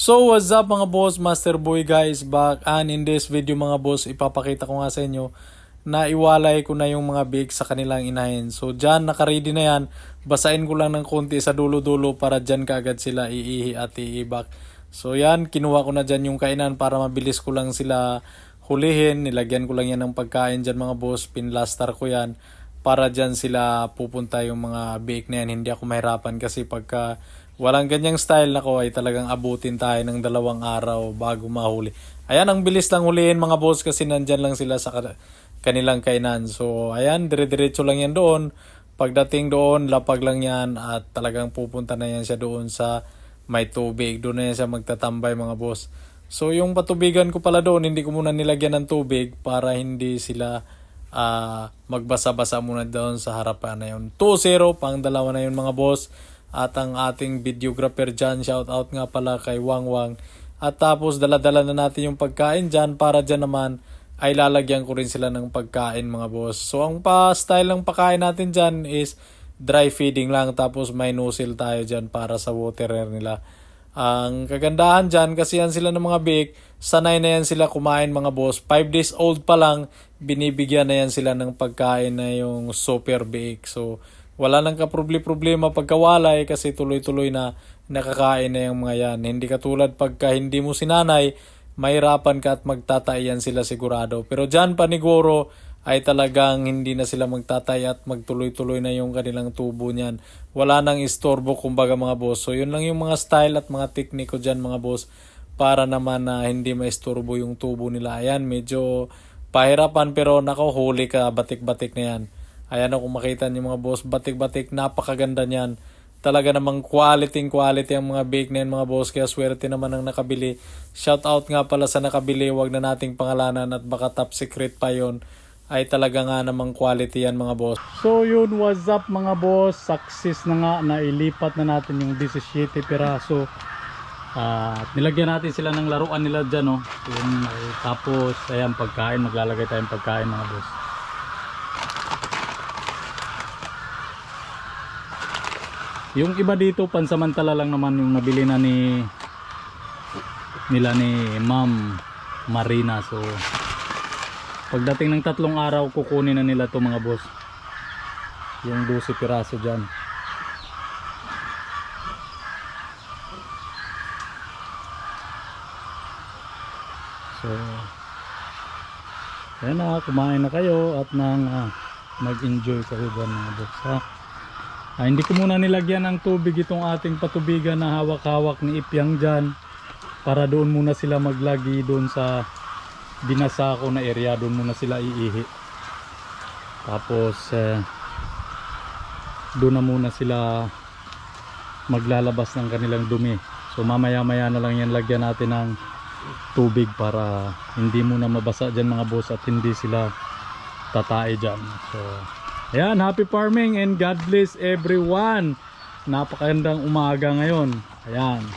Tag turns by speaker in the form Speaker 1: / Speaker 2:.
Speaker 1: So what's up mga boss, Master Boy guys, back and in this video mga boss, ipapakita ko nga sa inyo na iwalay ko na yung mga big sa kanilang inahin. So dyan, nakaready na yan, basain ko lang ng konti sa dulo-dulo para dyan kaagad sila iihi at iibak. So yan, kinuha ko na dyan yung kainan para mabilis ko lang sila hulihin, nilagyan ko lang yan ng pagkain dyan mga boss, pinlastar ko yan para dyan sila pupunta yung mga bake na yan. Hindi ako mahirapan kasi pagka walang ganyang style nako ay talagang abutin tayo ng 2 araw bago mahuli. Ayan, ang bilis lang hulihin mga boss kasi nandyan lang sila sa kanilang kainan. So ayan, dire-diretso lang yan doon. Pagdating doon, lapag lang yan at talagang pupunta na yan siya doon sa may tubig. Doon na yan siya magtatambay mga boss. So yung patubigan ko pala doon, hindi ko muna nilagyan ng tubig para hindi sila magbasa-basa muna doon sa harapan na yun. 2-0, pang dalawa na yun mga boss. At ang ating videographer dyan, shout out nga pala kay Wang Wang. At tapos dala-dala na natin yung pagkain dyan para dyan naman ay lalagyan ko rin sila ng pagkain mga boss. So ang style ng pagkain natin dyan is dry feeding lang, tapos may nozzle tayo dyan para sa waterer nila. Ang kagandahan dyan kasi yan sila ng mga bake, sanay na yan sila kumain mga boss. 5 days old pa lang, binibigyan na yan sila ng pagkain na yung super bake. So wala nang kaproblema pagkawalay kasi tuloy-tuloy na nakakain na yung mga yan. Hindi katulad pagka hindi mo sinanay, mahirapan ka at magtatay yan sila sigurado. Pero dyan paniguro ay talagang hindi na sila magtatay at magtuloy-tuloy na yung kanilang tubo niyan. Wala nang istorbo kumbaga mga boss. So yun lang yung mga style at mga teknik ko dyan mga boss para naman na hindi maistorbo yung tubo nila. Ayan, medyo pahirapan pero nako, huli ka, batik-batik na yan. Ayan o, kung makita niyo mga boss, batik-batik, napakaganda niyan. Talaga namang quality ang mga bake na yan mga boss, kaya swerte naman ang nakabili. Shout out nga pala sa nakabili, wag na nating pangalanan at baka top secret pa yon. Ay talaga nga namang quality yan mga boss. So yun, what's up mga boss, success na nga, nailipat na natin yung 17 piraso. Nilagyan natin sila ng laruan nila dyan tapos ayan, pagkain, maglalagay tayong pagkain mga boss. Yung iba dito pansamantala lang naman yung nabili na nila ni Ma'am Marina. So pagdating ng 3 araw kukunin na nila to mga boss, yung 12 piraso dyan. So ayan na, kumain na kayo at mag-enjoy kayo dyan mga boss ha. Hindi ko muna nilagyan ng tubig itong ating patubigan na hawak-hawak ni Ipyang dyan, para doon muna sila maglagi doon sa binasa ko na area, doon muna sila iihi. Tapos doon na muna sila maglalabas ng kanilang dumi. So mamaya-maya na lang yan lagyan natin ng tubig para hindi muna mabasa dyan mga boss at hindi sila tatae dyan. So ayan, happy farming and God bless everyone. Napakagandang umaga ngayon. Ayan.